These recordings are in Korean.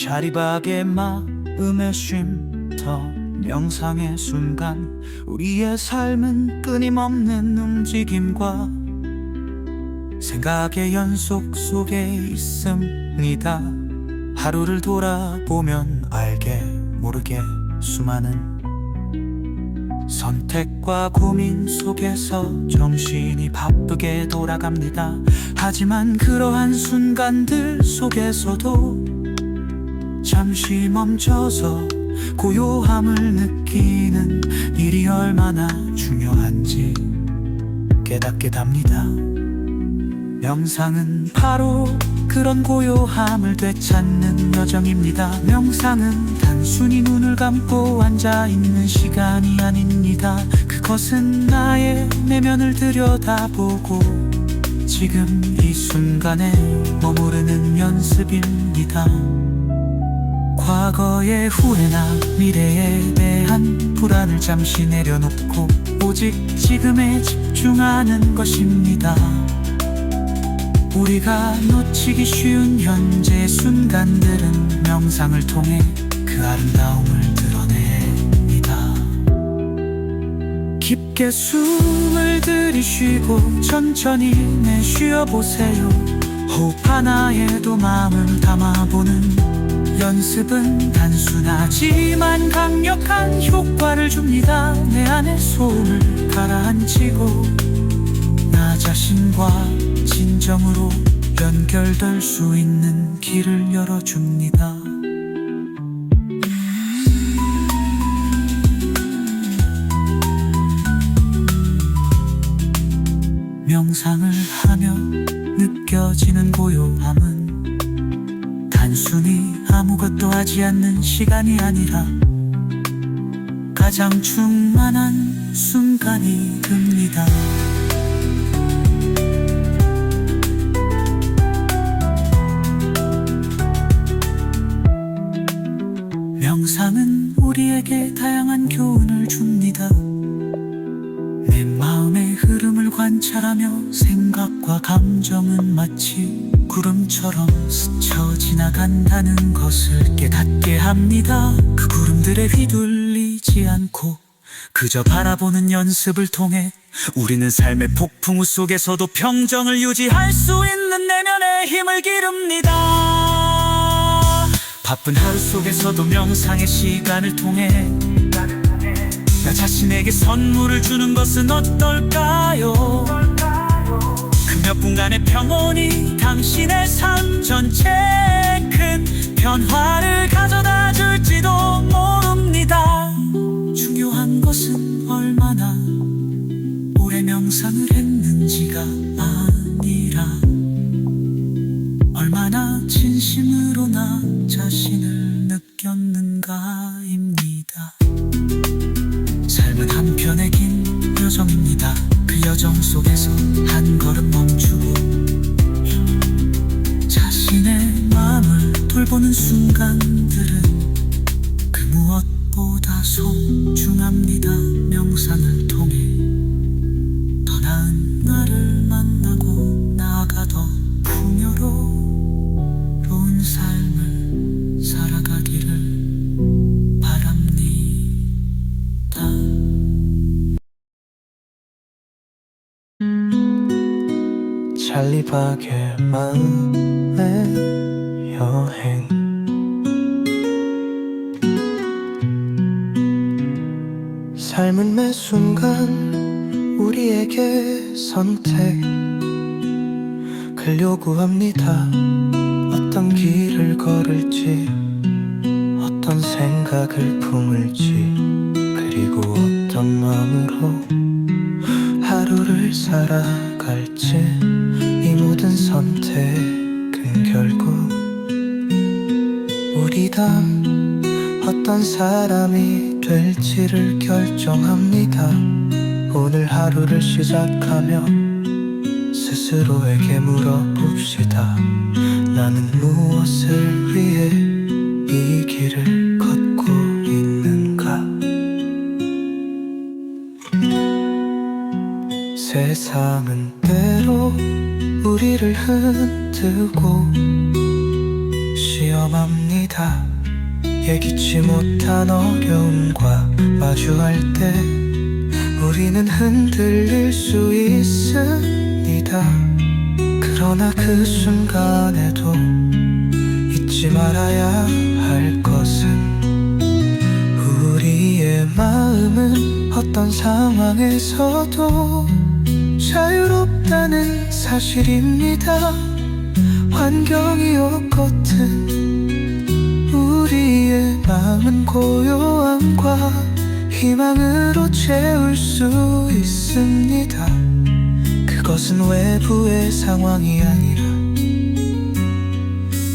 자리박의 마음의 쉼터 명상의 순간 우리의 삶은 끊임없는 움직임과 생각의 연속 속에 있습니다. 하루를 돌아보면 알게 모르게 수많은 선택과 고민 속에서 정신이 바쁘게 돌아갑니다. 하지만 그러한 순간들 속에서도 잠시 멈춰서 고요함을 느끼는 일이 얼마나 중요한지 깨닫게 됩니다. 명상은 바로 그런 고요함을 되찾는 여정입니다. 명상은 단순히 눈을 감고 앉아있는 시간이 아닙니다. 그것은 나의 내면을 들여다보고 지금 이 순간에 머무르는 연습입니다. 과거의 후회나 미래에 대한 불안을 잠시 내려놓고 오직 지금에 집중하는 것입니다. 우리가 놓치기 쉬운 현재 순간들은 명상을 통해 그 아름다움을 드러냅니다. 깊게 숨을 들이쉬고 천천히 내쉬어보세요. 호흡 하나에도 마음을 담아보는 연습은 단순하지만 강력한 효과를 줍니다. 내 안의 소음을 가라앉히고 나 자신과 진정으로 연결될 수 있는 길을 열어줍니다. 명상을 하며 느껴지는 고요함은 단순히 아무것도 하지 않는 시간이 아니라 가장 충만한 순간이 됩니다. 명상은 우리에게 다양한 교훈을 줍니다. 내 마음의 흐름을 관찰하며 생각과 감정은 마치 구름처럼 스쳐 지나간다는 것을 깨닫게 합니다. 그 구름들에 휘둘리지 않고 그저 바라보는 연습을 통해 우리는 삶의 폭풍우 속에서도 평정을 유지할 수 있는 내면의 힘을 기릅니다. 바쁜 하루 속에서도 명상의 시간을 통해 나 자신에게 선물을 주는 것은 어떨까요? 그 몇 분간의 평온이 당신의 삶 전체에 큰 변화를 가져다 줄지도 모릅니다. 중요한 것은 얼마나 오래 명상을 했는지가 아니라 얼마나 진심으로 나 자신을 느꼈는가입니다. 삶은 한편의 긴 여정입니다. 그 여정 속에서 한 걸음 멈추고 자신의 마음을 돌보는 순간들은 그 무엇보다 소중합니다. 명상을 통해 더 나은 나를 만나고 나아가 더 풍요로운 삶을 살아가기를 바랍니다. 자리박의 마음의 여행 삶은 매 순간 우리에게 선택을 요구합니다. 어떤 길을 걸을지 어떤 생각을 품을지 그리고 어떤 마음으로 하루를 살아갈지 이 모든 선택은 결국 우리 다 어떤 사람이 될지를 결정합니다. 오늘 하루를 시작하며 스스로에게 물어봅시다. 나는 무엇을 위해 이 길을 걷고 있는가? 세상은 때로 우리를 흔들고 시험합니다. 아니다. 예기치 못한 어려움과 마주할 때 우리는 흔들릴 수 있습니다. 그러나 그 순간에도 잊지 말아야 할 것은 우리의 마음은 어떤 상황에서도 자유롭다는 사실입니다. 환경이 어떻든 우리의 마음은 고요함과 희망으로 채울 수 있습니다. 그것은 외부의 상황이 아니라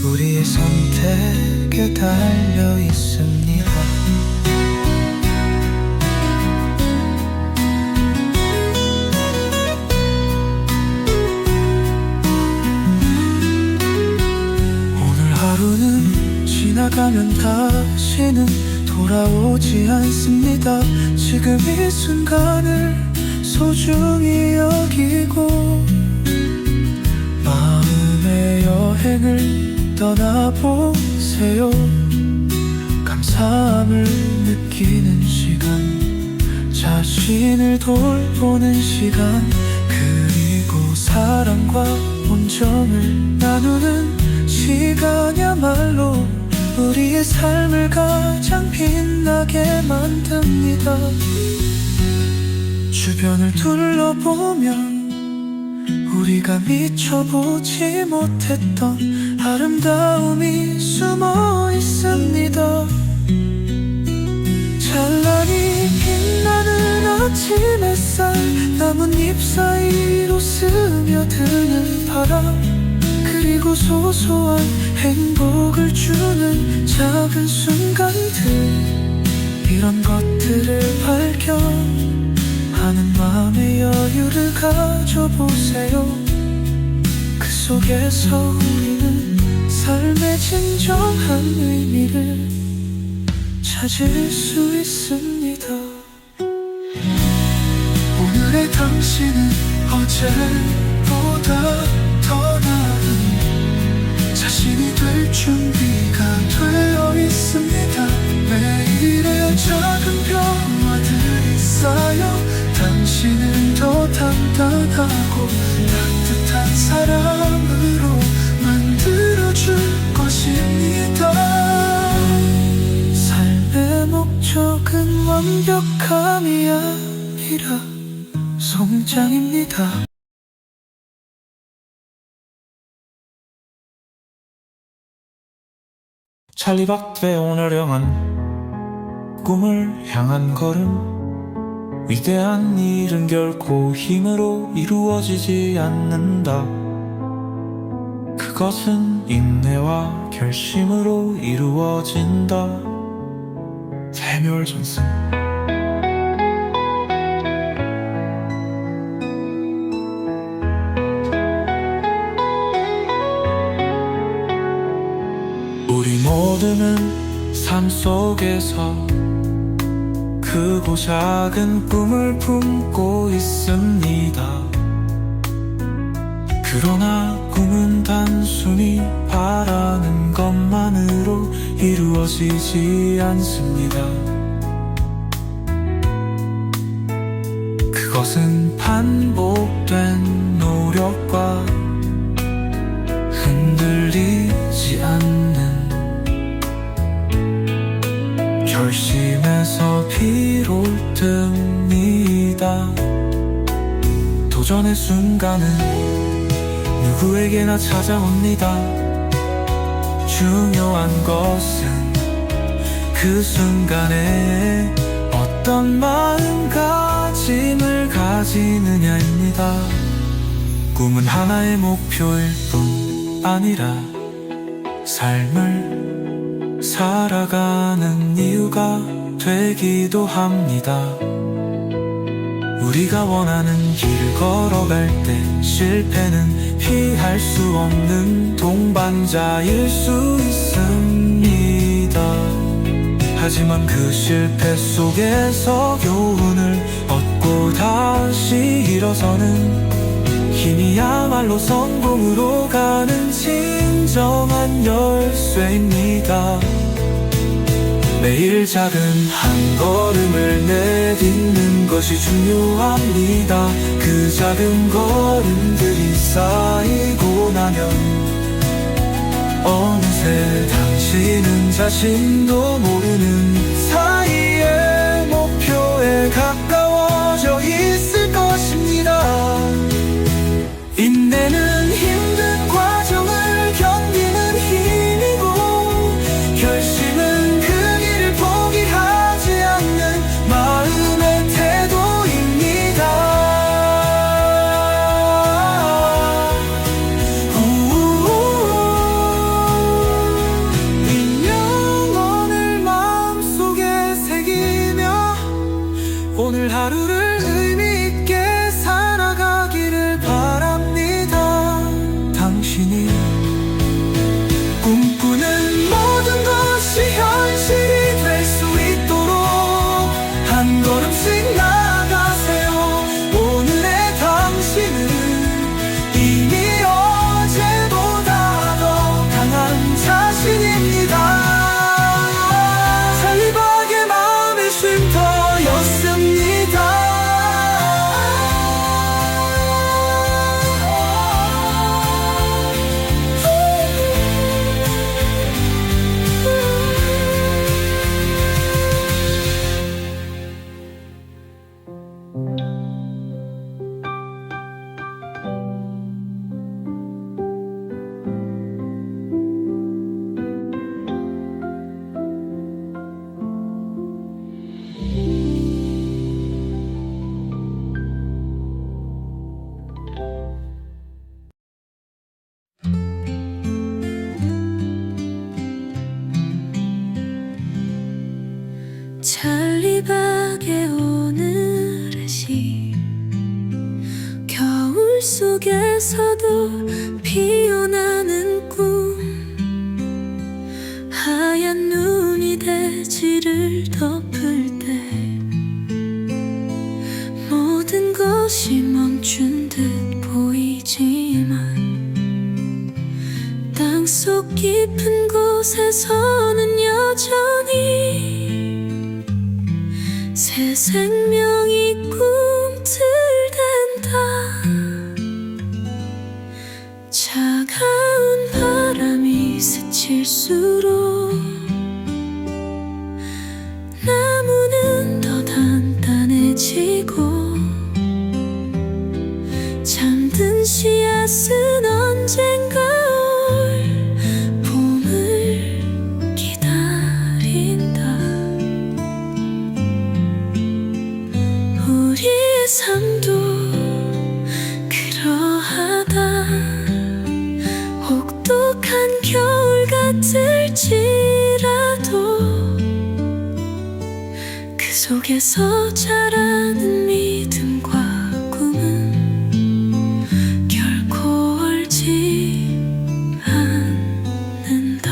우리의 선택에 달려 있습니다. 오늘 하루는 지나가면 다시는 돌아오지 않습니다. 지금 이 순간을 소중히 여기고 마음의 여행을 떠나보세요. 감사함을 느끼는 시간, 자신을 돌보는 시간, 그리고 사랑과 온정을 나누는 시간이야말로 우리의 삶을 가장 빛나게 만듭니다. 주변을 둘러보면 우리가 미쳐보지 못했던 아름다움이 숨어 있습니다. 찬란히 빛나는 아침 햇살, 나뭇잎 사이로 스며드는 바람, 그리고 소소한 행복을 주는 작은 순간들, 이런 것들을 발견하는 마음의 여유를 가져보세요. 그 속에서 우리는 삶의 진정한 의미를 찾을 수 있습니다. 오늘의 당신은 어제보다 더 나은 자신이 될 준비가 되어 있습니다. 매일의 작은 변화들이 쌓여 당신을 더 단단하고 따뜻한 사람으로 만들어줄 것입니다. 삶의 목적은 완벽함이 아니라 성장입니다. 찰리 박트의 오늘 형은 꿈을 향한 걸음, 위대한 일은 결코 힘으로 이루어지지 않는다. 그것은 인내와 결심으로 이루어진다. 세뮤얼 존슨. 우리 모두는 삶 속에서 크고 작은 꿈을 품고 있습니다. 그러나 꿈은 단순히 바라는 것만으로 이루어지지 않습니다. 그것은 반복된 노력과 흔들리지 않는 결심에서 비롯됩니다. 도전의 순간은 누구에게나 찾아옵니다. 중요한 것은 그 순간에 어떤 마음가짐을 가지느냐입니다. 꿈은 하나의 목표일 뿐 아니라 삶을 살아가는 이유가 되기도 합니다. 우리가 원하는 길을 걸어갈 때 실패는 피할 수 없는 동반자일 수 있습니다. 하지만 그 실패 속에서 교훈을 얻고 다시 일어서는 힘이야말로 성공으로 가는 진정 진정한 열쇠입니다. 매일 작은 한 걸음을 내딛는 것이 중요합니다. 그 작은 걸음들이 쌓이고 나면 어느새 당신은 자신도 모르는 사이에 목표에 가까워져 있을 것입니다. 인내는 힘든 과정을 견디는 힘이고, 결심은 그 길을 포기하지 않는 마음의 태도입니다. 이 명언을 마음속에 새기며 오늘 하루를 의미 있게 살아가기를 바랍니다. 당신이 꿈꾸는 모든 것이 현실이 될 수 있도록 한 걸음씩 나아가세요. 오늘의 당신은 이미 어제보다 더 강한 자신입니다. 찰리박의 마음의 쉼터였습니다. 찰리박의 오늘의 시, 겨울 속에서도 피어나는 꿈, 하얀 눈이 대지를 덮을 때 모든 것이 멈춘 듯 보이지만 땅속 깊은 곳에서는 여전히 새 생명이 꿈틀댄다. 차가운 바람이 스칠수록 나무는 더 단단해지고, 잠든 씨앗은 언젠가 올 봄을 기다린다. 우리의 삶도 그러하다. 혹독한 겨울 같을지라도 그 속에서 자라는 믿음과 꿈은 결코 얼지 않는다.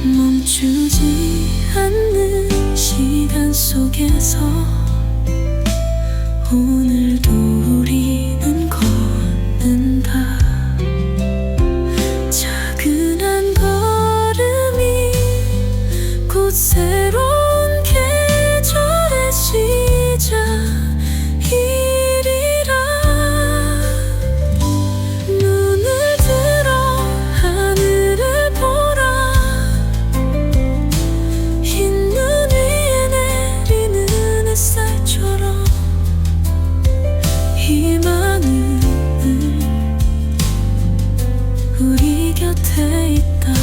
멈추지 않는 시간 속에서 오늘도 우리는 걷는다. 작은 한 걸음이 곧 새로운 계절의 시작이리라. 눈을 들어 하늘을 보라. 흰 눈 위에 내리는 햇살처럼 희망은 우리 곁에 있다.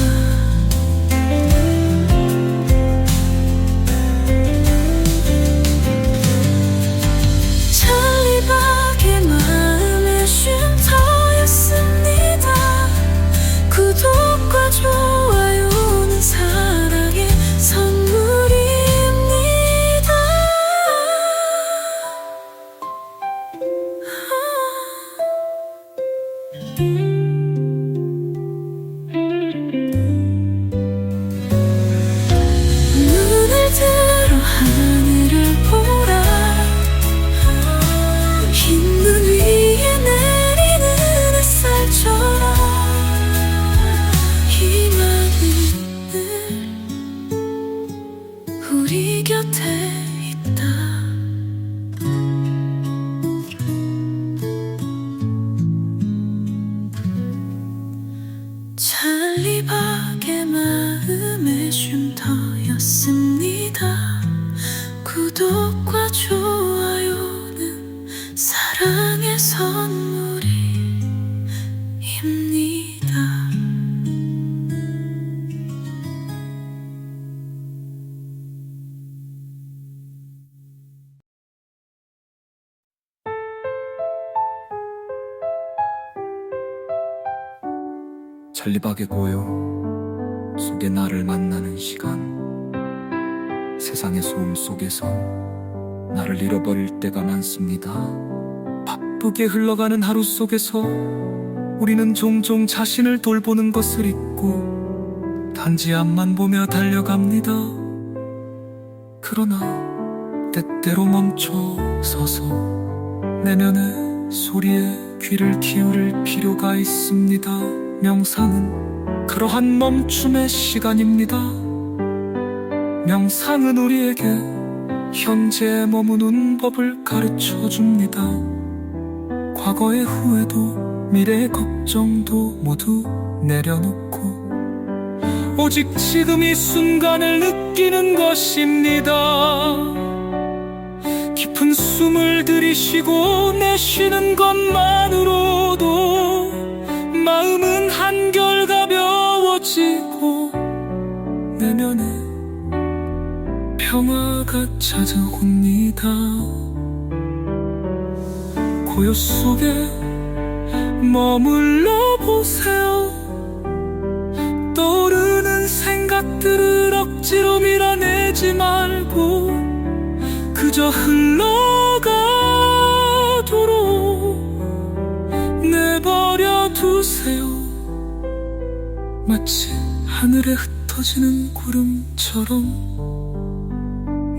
찰리박의 마음의 쉼터였습니다. 구독과 좋아요는 사랑의 선물입니다. 잔리박의 고요 속에 나를 만나는 시간, 세상의 소음 속에서 나를 잃어버릴 때가 많습니다. 바쁘게 흘러가는 하루 속에서 우리는 종종 자신을 돌보는 것을 잊고 단지 앞만 보며 달려갑니다. 그러나 때때로 멈춰 서서 내면의 소리에 귀를 기울일 필요가 있습니다. 명상은 그러한 멈춤의 시간입니다. 명상은 우리에게 현재에 머무는 법을 가르쳐 줍니다. 과거의 후회도 미래의 걱정도 모두 내려놓고 오직 지금 이 순간을 느끼는 것입니다. 깊은 숨을 들이쉬고 내쉬는 것만으로도 마음은 한결 가벼워지고 내면에 평화가 찾아옵니다. 고요 속에 머물러 보세요. 떠오르는 생각들을 억지로 밀어내지 말고 그저 흘러가도록 내버려 두세요. 마치 하늘에 흩어지는 구름처럼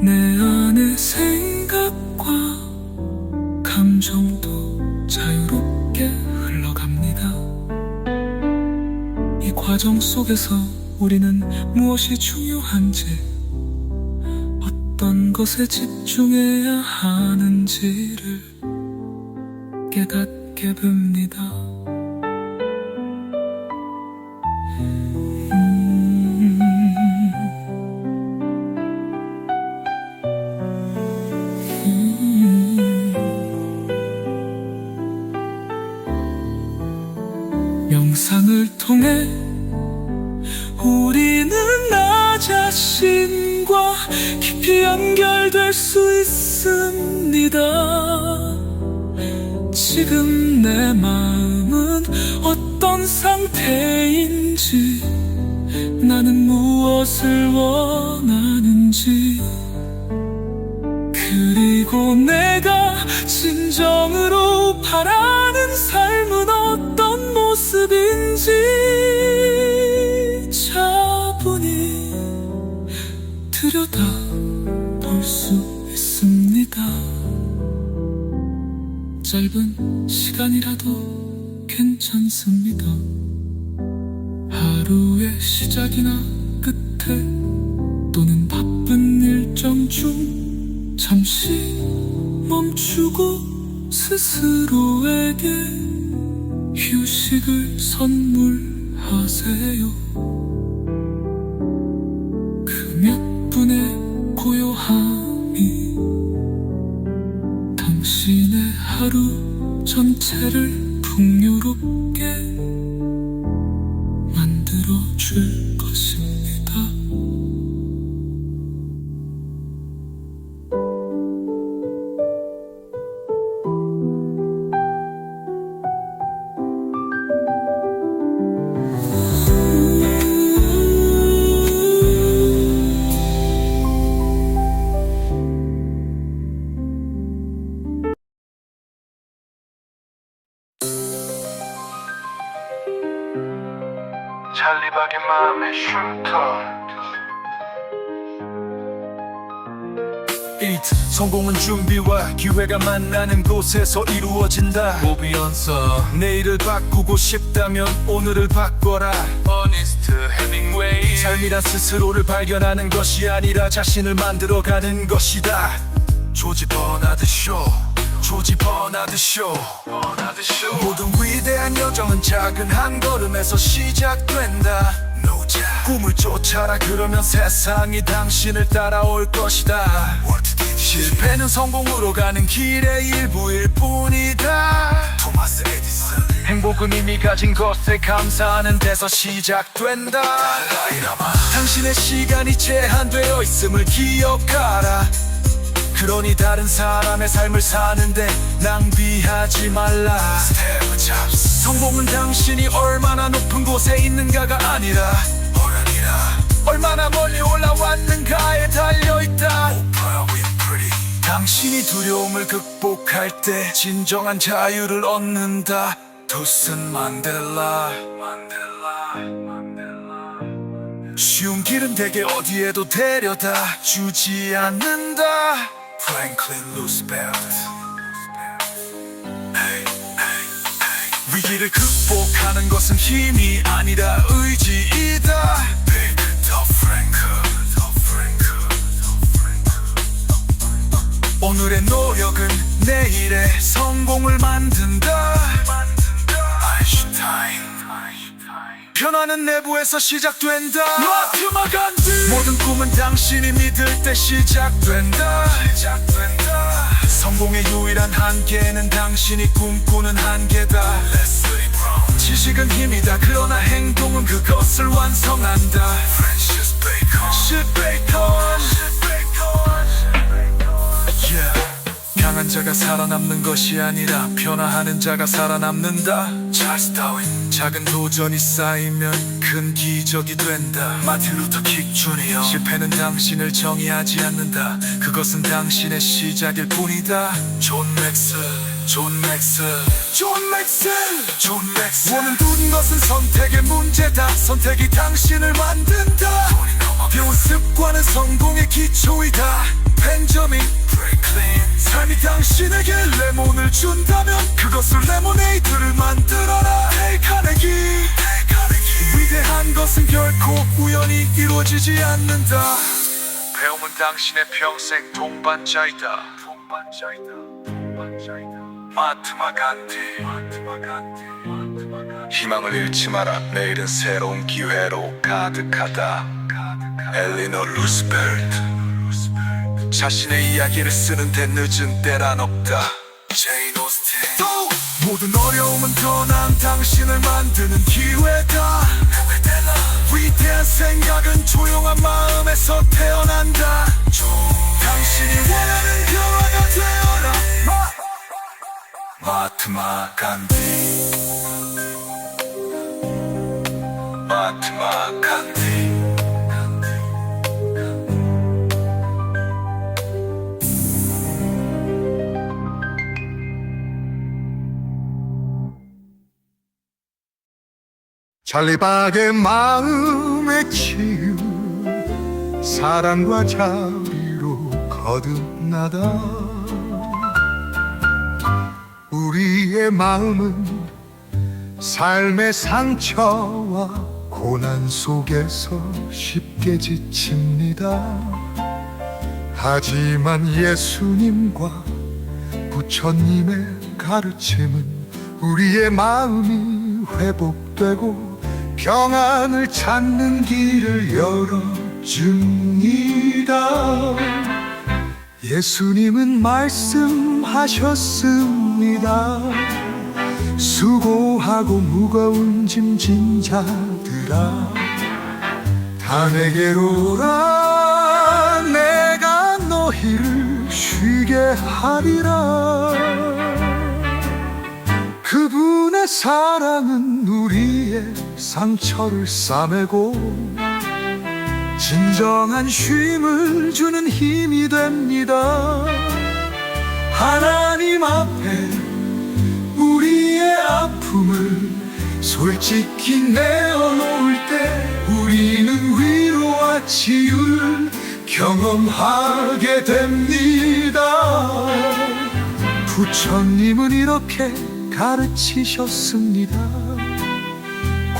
내 안의 생각과 감정도 자유롭게 흘러갑니다. 이 과정 속에서 우리는 무엇이 중요한지, 어떤 것에 집중해야 하는지를 깨닫게 됩니다. 명상을 통해 우리는 나 자신과 깊이 연결될 수 있습니다. 지금 내 마음은 어떤 상태인지, 나는 무엇을 원하는지, 그리고 내가 진정으로 바라는 삶은 어떤 모습인지 차분히 들여다 볼 수 있습니다. 짧은 시간이라도 괜찮습니다. 하루의 시작이나 끝에 또는 바쁜 일정 중 잠시 멈추고 스스로에게 휴식을 선물하세요. 그 몇 분의 고요함이 당신의 하루 전체를 풍요롭게 만들어줄 것입니다. 잔리박의 마음의 쉼터. 성공은 준비와 기회가 만나는 곳에서 이루어진다. 오비언서 내일을 바꾸고 싶다면 오늘을 바꿔라. 어니스트 헤밍웨이. 삶이란 스스로를 발견하는 것이 아니라 자신을 만들어가는 것이다. 조지 버나드 쇼. 조지 버나드 쇼. 모든 위대한 여정은 작은 한 걸음에서 시작된다. 꿈을 쫓아라. 그러면 세상이 당신을 따라올 것이다. 실패는 성공으로 가는 길의 일부일 뿐이다. 토마스 에디슨. 행복은 이미 가진 것에 감사하는 데서 시작된다. 당신의 시간이 제한되어 있음을 기억하라. 그러니 다른 사람의 삶을 사는데 낭비하지 포기하지 말라. 성공은 당신이 얼마나 높은 곳에 있는가가 아니라 얼마나 멀리 올라왔는가에 달려있다. 당신이 두려움을 극복할 때 진정한 자유를 얻는다. 토슨 만델라. 쉬운 길은 대개 어디에도 데려다 주지 않는다. 프랭클린 루스벨트. 위기를 극복하는 것은 힘이 아니라 의지이다. 빅터 프랭크. 오늘의 노력은 내일의 성공을 만든다. 아인슈타인. 변화는 내부에서 시작된다. 마하트마 간디. 모든 꿈은 당신이 믿을 때 시작된다. 성공의 유일한 한계는 당신이 꿈꾸는 한계다. 지식은 힘이다. 그러나 행동은 그것을 완성한다. 프랜시스 베이컨. 강한 자가 살아남는 것이 아니라 변화하는 자가 살아남는다. 찰스 다윈. 작은 도전이 쌓이면 큰 기적이 된다. 마틴 루터 킹 주니어. 실패는 당신을 정의하지 않는다. 그것은 당신의 시작일 뿐이다. 존 맥스. 모든 것은 선택의 문제다. 선택이 당신을 만든다. 배운 습관은 성공의 기초이다. 벤저민 프랭클린. 삶이 당신에게 레몬을 준다면 그것을 레모네이드를 만들어라. 데일 카네기. 위대한 것은 결코 우연히 이루어지지 않는다. 배움은 당신의 평생 동반자이다. 마하트마 간디. 희망을 잃지 마라. 내일은 새로운 기회로 가득하다. 엘리노 루스벨트. 자신의 이야기를 쓰는데 늦은 때란 없다. 제인 오스틴. 모든 어려움은 더 나은 당신을 만드는 기회다. 위대한 생각은 조용한 마음에서 태어난다. 당신이 원하는 평화가 되어라. 마하트마 간디. 찰리박의 마음에 치유 사랑과 자비로 거듭나다. 우리의 마음은 삶의 상처와 고난 속에서 쉽게 지칩니다. 하지만 예수님과 부처님의 가르침은 우리의 마음이 회복되고 평안을 찾는 길을 열어줍니다. 예수님은 말씀하셨습니다. 수고하고 무거운 짐진 자들아 다 내게로 오라. 내가 너희를 쉬게 하리라. 그분의 사랑은 우리의 상처를 싸매고 진정한 쉼을 주는 힘이 됩니다. 하나님 앞에 우리의 아픔을 솔직히 내어놓을 때 우리는 위로와 치유를 경험하게 됩니다. 부처님은 이렇게 가르치셨습니다.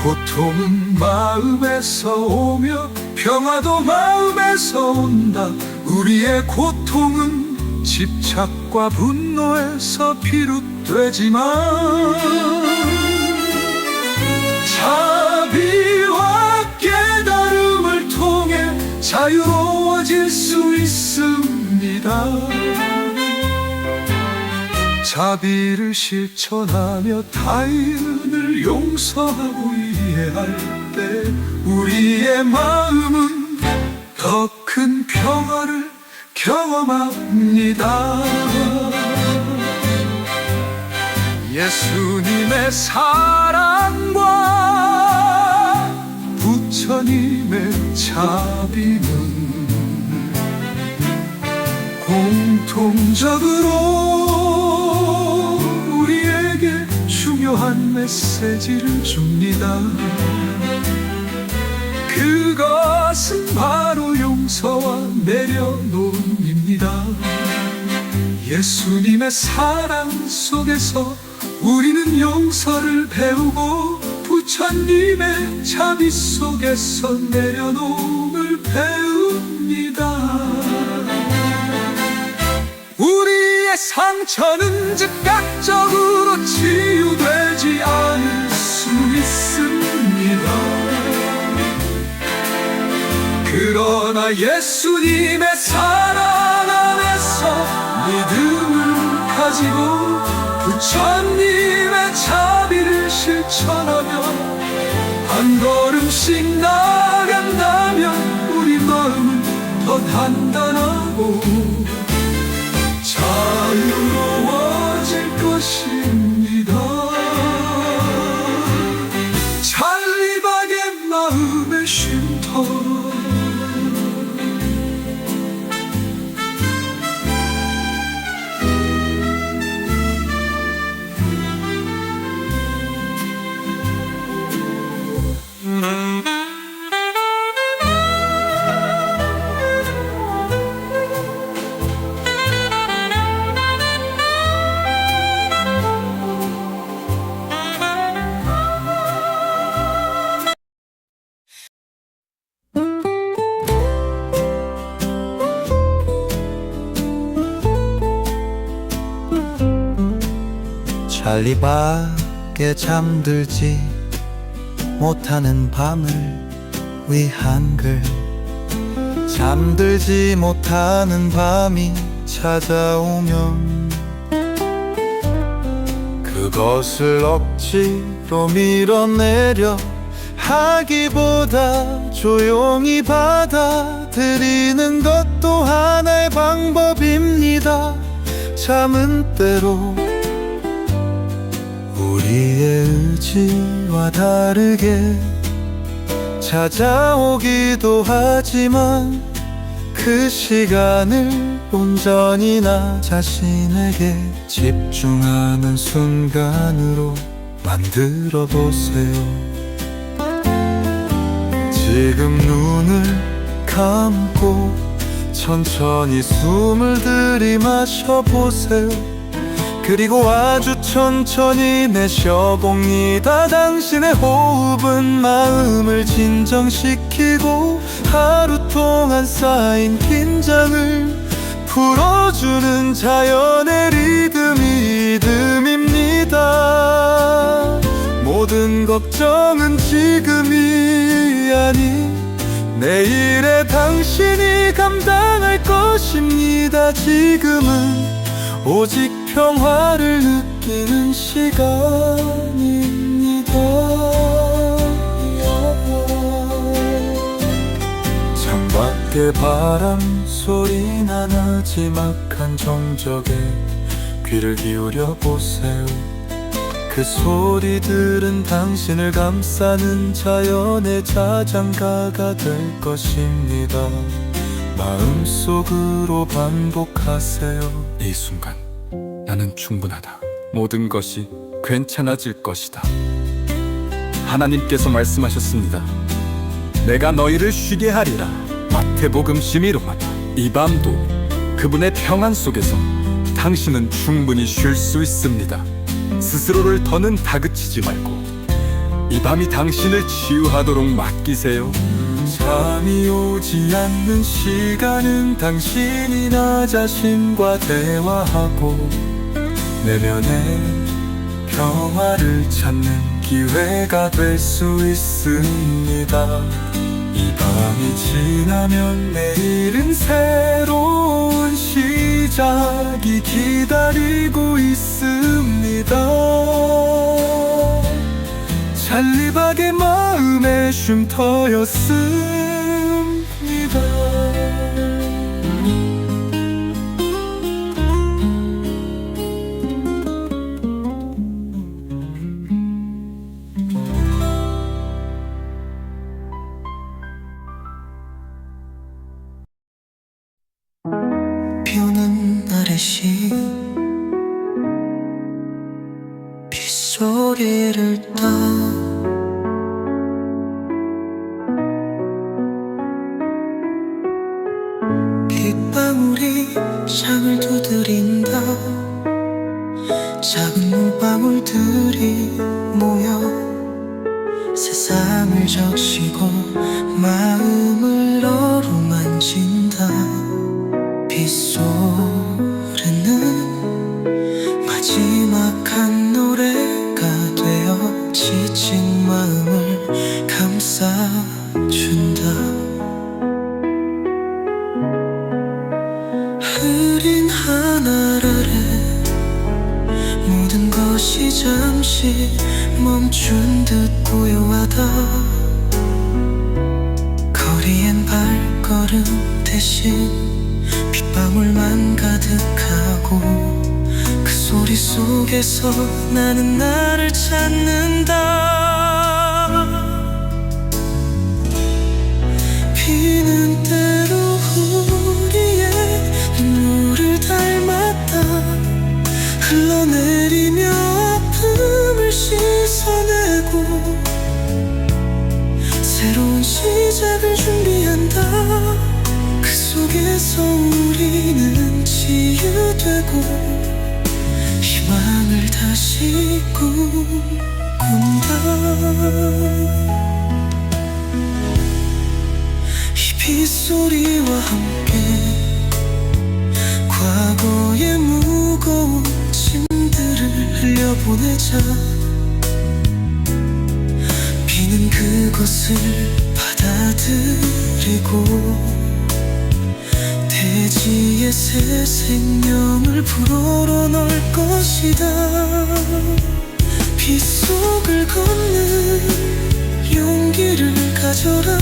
고통은 마음에서 오며 평화도 마음에서 온다. 우리의 고통은 집착과 분노에서 비롯되지만 자비와 깨달음을 통해 자유로워질 수 있습니다. 자비를 실천하며 타인을 용서하고 이해할 때 우리의 마음은 더 큰 평화를 경험합니다. 예수님의 사랑과 부처님의 자비는 공통적으로 우리에게 중요한 메시지를 줍니다. 그것은 바로 용서와 내려놓음입니다. 예수님의 사랑 속에서 우리는 용서를 배우고 부처님의 자비 속에서 내려놓음을 배웁니다. 우리의 상처는 즉각적으로 치유되지 않을 수 있습니다. 그러나 예수님의 사랑 안에서 믿음을 가지고 부처님의 자비를 실천하며 한 걸음씩 나아간다면 우리 마음은 더 단단하고 자유로워질 것입니다. 찰리박의 마음의 쉼터. 찰리밖에 잠들지 못하는 밤을 위한 글. 잠들지 못하는 밤이 찾아오면 그것을 억지로 밀어내려 하기보다 조용히 받아들이는 것도 하나의 방법입니다. 잠은 때로 우리의 의지와 다르게 찾아오기도 하지만 그 시간을 온전히 나 자신에게 집중하는 순간으로 만들어 보세요. 지금 눈을 감고 천천히 숨을 들이마셔 보세요. 그리고 아주 천천히 내쉬어봅니다. 당신의 호흡은 마음을 진정시키고 하루 동안 쌓인 긴장을 풀어주는 자연의 리듬입니다. 모든 걱정은 지금이 아닌 내일의 당신이 감당할 것입니다. 지금은 오직 평화를 느끼는 시간입니다. 창밖에 바람 소리나 나지막한 정적에 귀를 기울여 보세요. 그 소리들은 당신을 감싸는 자연의 자장가가 될 것입니다. 마음속으로 반복하세요. 이 순간 나는 충분하다. 모든 것이 괜찮아질 것이다. 하나님께서 말씀하셨습니다. 내가 너희를 쉬게 하리라. 마태복음 11장. 이 밤도 그분의 평안 속에서 당신은 충분히 쉴 수 있습니다. 스스로를 더는 다그치지 말고 이 밤이 당신을 치유하도록 맡기세요. 잠이 오지 않는 시간은 당신이 나 자신과 대화하고 내면의 평화를 찾는 기회가 될 수 있습니다. 이 밤이 지나면 내일은 새로운 시작이 기다리고 있습니다. 찰리박의 마음의 쉼터였습니다. 소리를 떠 빗방울이 창을 두드린다 작은 물방울들이 모여 세상을 적시고 마음을 어루만진다 빗소리는 마지막 한 노래가 되어 지친 마음을 감싸준다 흐린 하늘 아래 모든 것이 잠시 멈춘 듯 고요하다 거리엔 발걸음 대신 빗방울만 가득하고 그 소리 속에서 나는 나를 찾는다 비는 때로 우리의 눈물을 닮았다 흘러내리며 아픔을 씻어내고 새로운 시작을 준비한다 그 속에서 우리는 치유되고 희망을 다시 꿈꾼다 이 빗소리와 함께 과거의 무거운 짐들을 흘려보내자 비는 그것을 받아들이고 대지에 새 생명을 불어넣어 넣을 것이다 빗속을 걷는 용기를 가져라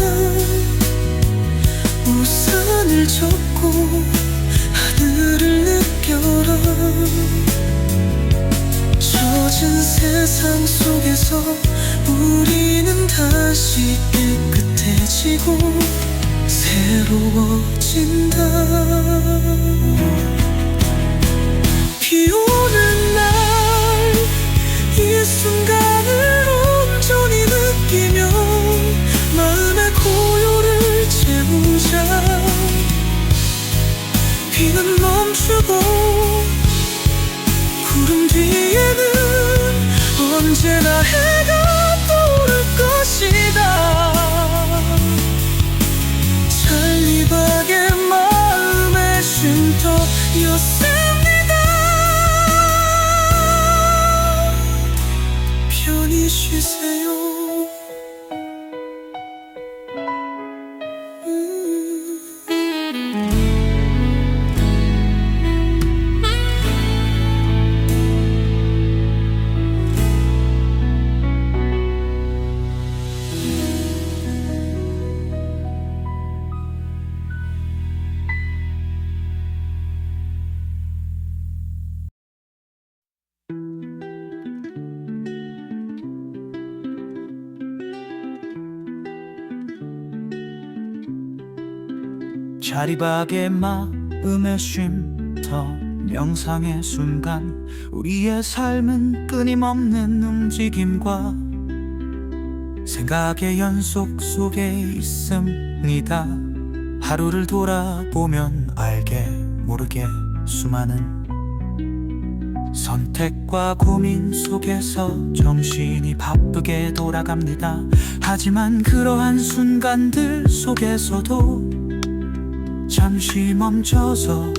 우산을 접고 하늘을 느껴라 젖은 세상 속에서 우리는 다시 깨끗해지고 새로워진다 비 오는 날 이 순간을 온전히 느끼며 마음의 고요를 채우자 비는 멈추고 구름 뒤에는 언제나 해가 떠오를 것이다 잔디박의 마음에 쉼터였습니다 편히 쉬세요 자리박의 마음의 쉼터 명상의 순간 우리의 삶은 끊임없는 움직임과 생각의 연속 속에 있습니다 하루를 돌아보면 알게 모르게 수많은 선택과 고민 속에서 정신이 바쁘게 돌아갑니다 하지만 그러한 순간들 속에서도 잠시 멈춰서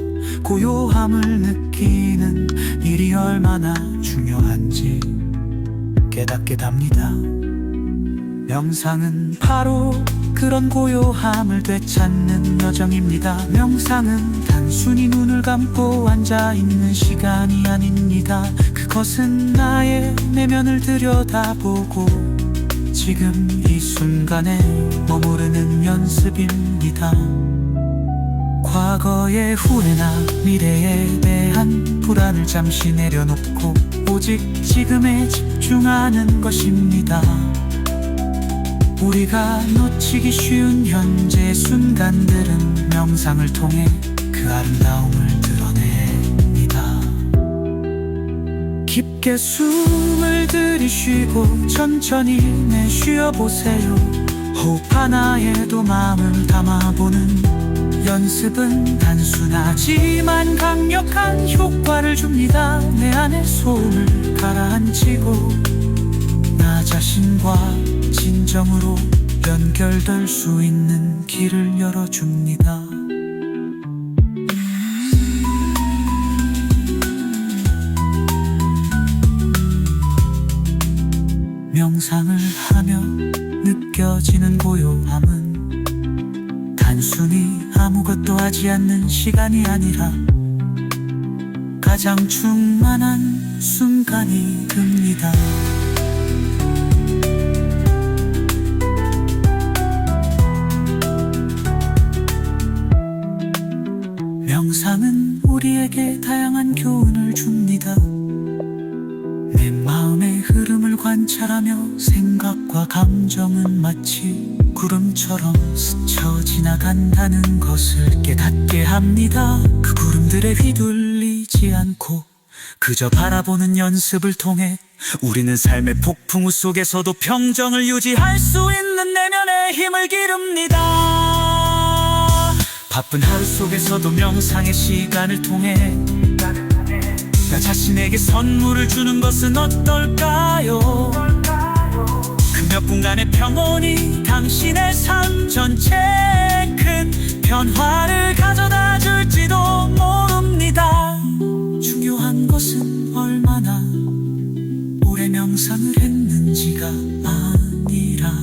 고요함을 느끼는 일이 얼마나 중요한지 깨닫게 됩니다 명상은 바로 그런 고요함을 되찾는 여정입니다 명상은 단순히 눈을 감고 앉아있는 시간이 아닙니다 그것은 나의 내면을 들여다보고 지금 이 순간에 머무르는 연습입니다 과거의 후회나 미래에 대한 불안을 잠시 내려놓고 오직 지금에 집중하는 것입니다 우리가 놓치기 쉬운 현재 순간들은 명상을 통해 그 아름다움을 드러냅니다 깊게 숨을 들이쉬고 천천히 내쉬어 보세요. 호흡 하나에도 마음을 담아보는 연습은 단순하지만 강력한 효과를 줍니다. 내 안의 소음을 가라앉히고 나 자신과 진정으로 연결될 수 있는 길을 열어줍니다. 명상을 하며 느껴지는 고요함은 단순히 아무것도 하지 않는 시간이 아니라 가장 충만한 순간이 됩니다. 명상은 우리에게 다양한 교훈을 줍니다. 내 마음의 흐름을 관찰하며 생각과 감정은 마치 구름처럼 스쳐 지나간다는 것을 깨닫게 합니다. 그 구름들에 휘둘리지 않고 그저 바라보는 연습을 통해 우리는 삶의 폭풍우 속에서도 평정을 유지할 수 있는 내면의 힘을 기릅니다. 바쁜 하루 속에서도 명상의 시간을 통해 나 자신에게 선물을 주는 것은 어떨까요? 그 몇 분간의 평온이 당신의 삶 전체에 큰 변화를 가져다 줄지도 모릅니다. 중요한 것은 얼마나 오래 명상을 했는지가 아니라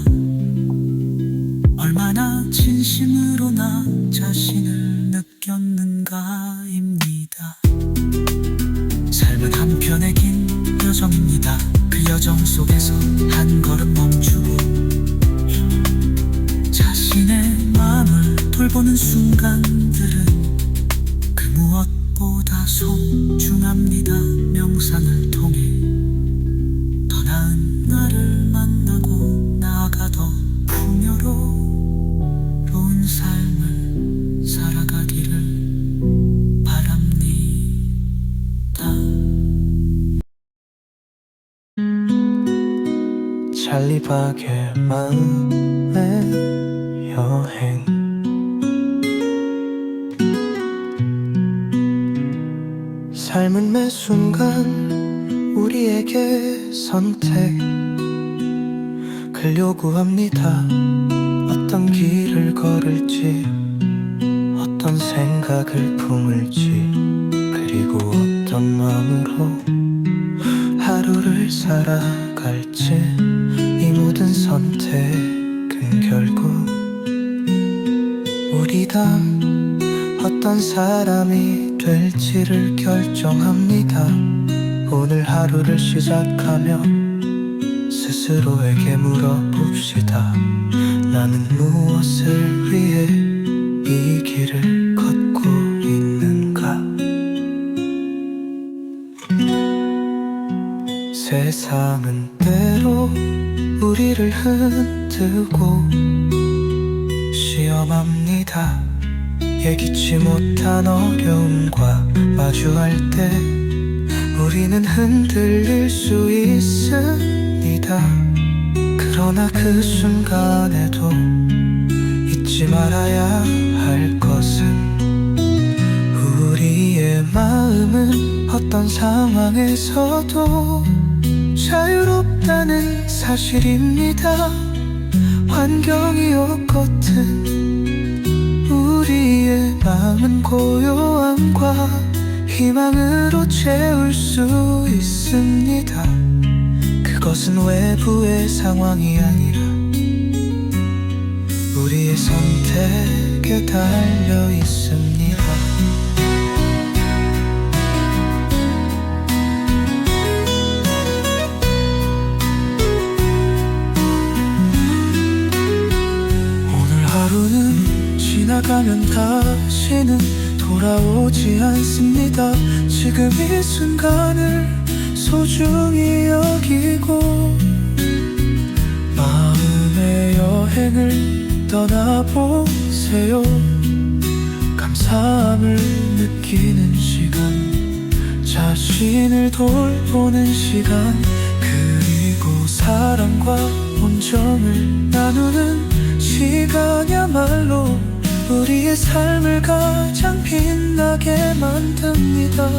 얼마나 진심으로 나 자신을 느꼈는가입니다. 삶은 한편의 긴 여정입니다. 그 여정 속에서 한 걸음 멈추고 자신의 마음을 돌보는 순간들은 그 무엇보다 소중합니다. 명상을 통해 더 나은 나를 만나고 나아가 더 풍요로운 삶을 살아가기를 바랍니다. 찰리박의 마음의 여행 삶은 매 순간 우리에게 선택 을 요구합니다. 어떤 길을 걸을지 어떤 생각을 품을지 그리고 어떤 마음으로 하루를 살아갈지 이 모든 선택은 결국 우리 다 어떤 사람이 될지를 결정합니다. 오늘 하루를 시작하며 스스로에게 물어봅시다. 나는 무엇을 위해 이 길을 걷고 있는가? 세상은 때로 우리를 흔들고 시험합니다. 예기치 못한 어려움과 마주할 때 우리는 흔들릴 수 있습니다. 그러나 그 순간에도 잊지 말아야 할 것은 우리의 마음은 어떤 상황에서도 자유롭다는 사실입니다. 환경이 어떻든 우리의 마음은 고요함과 희망으로 채울 수 있습니다. 그것은 외부의 상황이 아니라 우리의 선택에 달려 있습니다. 오늘 하루는 지나가면 다시는 돌아오지 않습니다. 지금 이 순간을 소중히 여기고 마음의 여행을 떠나보세요. 감사함을 느끼는 시간 자신 자신을 돌보는 시간, 그리고 사랑과 온정을 나누는 시간이야말로 우리의 삶을 가장 빛나게 만듭니다.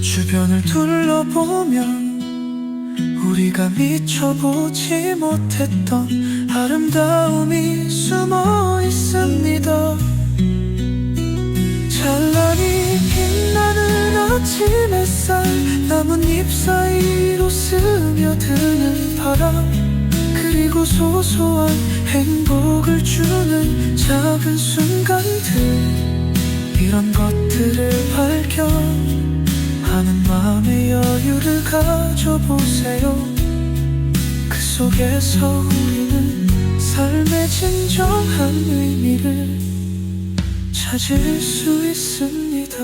주변을 둘러보면 우리가 미쳐보지 못했던 아름다움이 숨어 있습니다. 찬란히 빛나는 아침 햇살, 나뭇잎 사이로 스며드는 바람, 그리고 소소한 행복을 주는 작은 순간들, 이런 것들을 발견하는 마음의 여유를 가져보세요. 그 속에서 우리는 삶의 진정한 의미를 찾을 수 있습니다.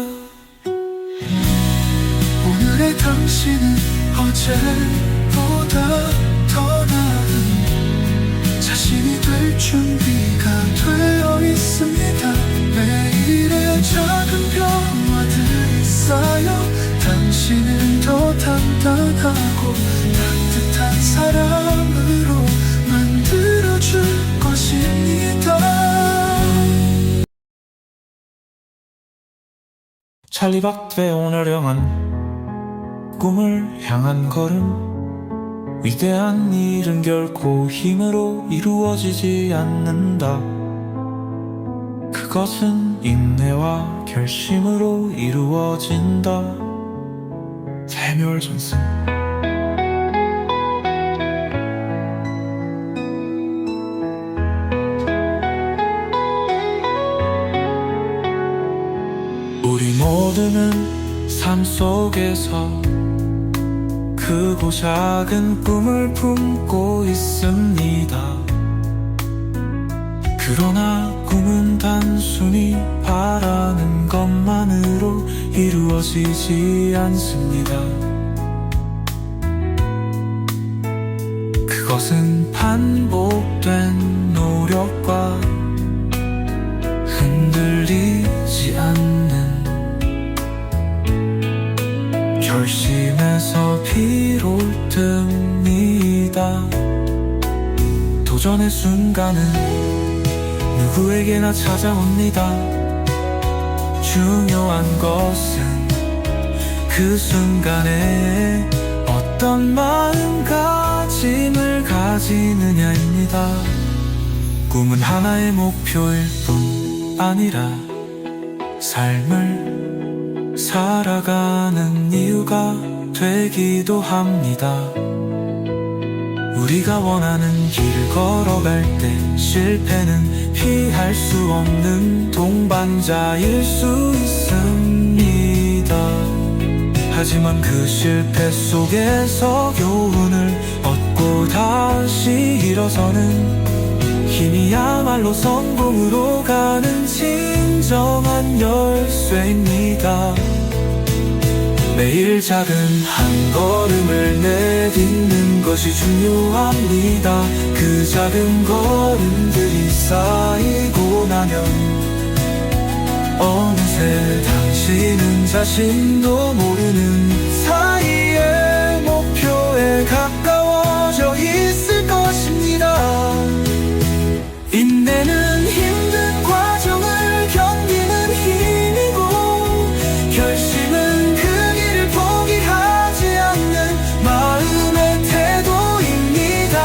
오늘의 당신은 어제보다 더 나은 자신이 될 준비가 되어 있습니다. 매일의 작은 변화들이 쌓여 당신을 더 단단하고 따뜻한 사람으로 만들어줄 것입니다. 찰리 박트의 오늘 영은 꿈을 향한 걸음, 위대한 일은 결코 힘으로 이루어지지 않는다. 그것은 인내와 결심으로 이루어진다. 세뮤얼 존슨. 우리 모두는 삶 속에서 크고 작은 꿈을 품고 있습니다. 그러나 꿈은 단순히 바라는 것만으로 이루어지지 않습니다. 그것은 반복된 노력과 흔들리지 않는 결심에서 비롯됩니다. 도전의 순간은 누구에게나 찾아옵니다. 중요한 것은 그 순간에 어떤 마음가짐을 가지느냐입니다. 꿈은 하나의 목표일 뿐 아니라 삶을 살아가는 이유가 되기도 합니다. 우리가 원하는 길을 걸어갈 때 실패는 피할 수 없는 동반자일 수 있습니다. 하지만 그 실패 속에서 교훈을 얻고 다시 일어서는 힘이야말로 성공으로 가는 진정한 열쇠입니다. 매일 작은 한 걸음을 내딛는 것이 중요합니다. 그 작은 걸음들이 쌓이고 나면 어느새 당신은 자신도 모르는 사이에 목표에 가까워져 있을 것입니다. 인내는 힘든 과정을 견디는 힘이고, 결심은 그 길을 포기하지 않는 마음의 태도입니다.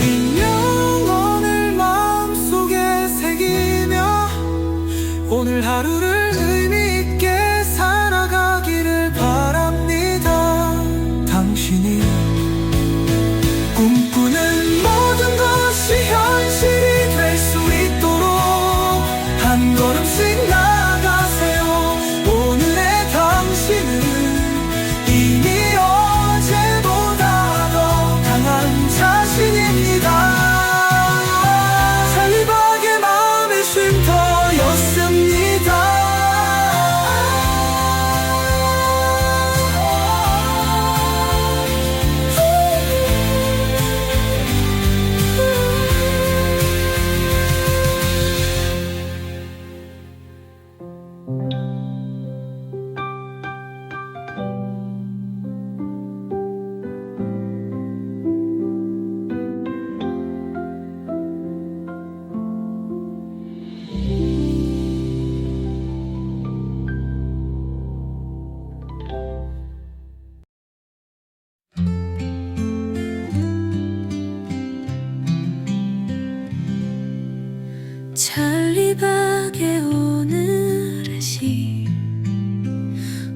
이 명언을 마음속에 새기며 오늘 하루를 의미 있게 살아가기를 바랍니다. 당신이 꿈꾸는 모든 것이 현실이 될 수 있도록 한 걸음씩 나아가세요. 오늘의 당신은 이미 어제보다 더 강한 자신입니다. 찰리박의 마음의 쉼터였습니다. 찰리박의 오늘의 시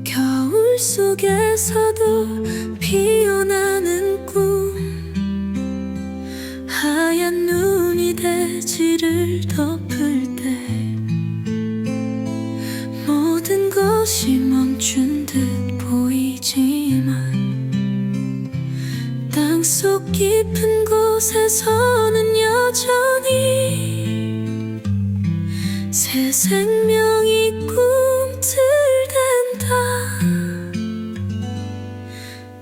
겨울 속에서도 피어나는 꿈 하얀 눈이 대지를 덮을 때 모든 것이 멈춘 듯 보이지만 땅속 깊은 곳에서는 여전히 새 생명이 꿈틀댄다.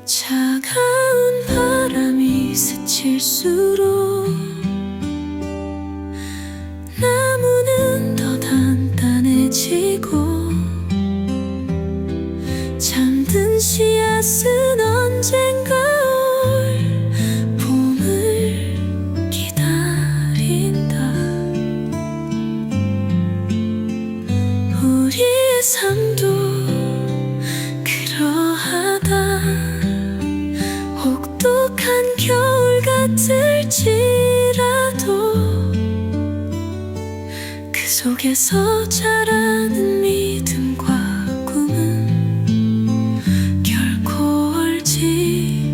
차가운 바람이 스칠수록 나무는 더 단단해지고 잠든 씨앗은 언젠가 올 봄을 기다린다. 우리의 삶도 그러하다. 혹독한 겨울 같을지라도 그 속에서 자라는 믿음과 꿈은 결코 얼지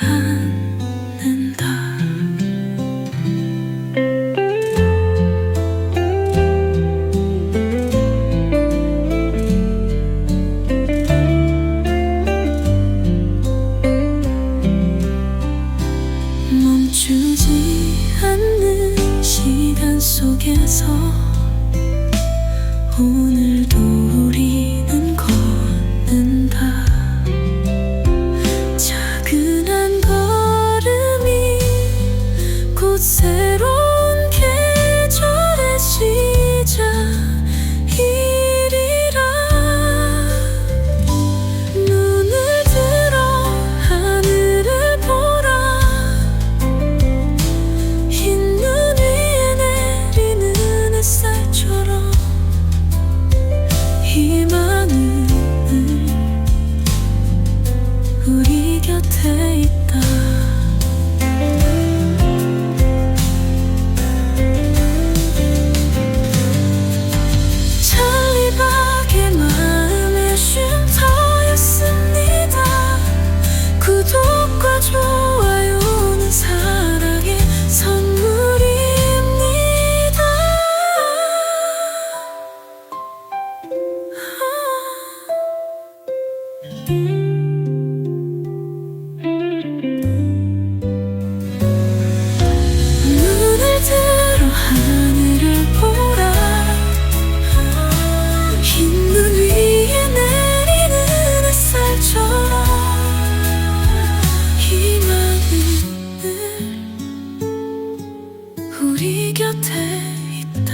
않는다. 멈추지 않는 시간 속에서 오늘도 우리는 걷는다. 작은 한 걸음이 곧 새로운 계절의 시작이리라. 눈을 들어 하늘을 보라. 흰 눈 위에 내리는 햇살처럼 희망은 우리 곁에 있다. 찰리박의 마음의 쉼터였습니다. 구독과 좋아요는 사랑의 선물입니다. 눈을 들어 하늘을 보라. 흰 눈 위에 내리는 햇살처럼 희망은 늘 우리 곁에 있다.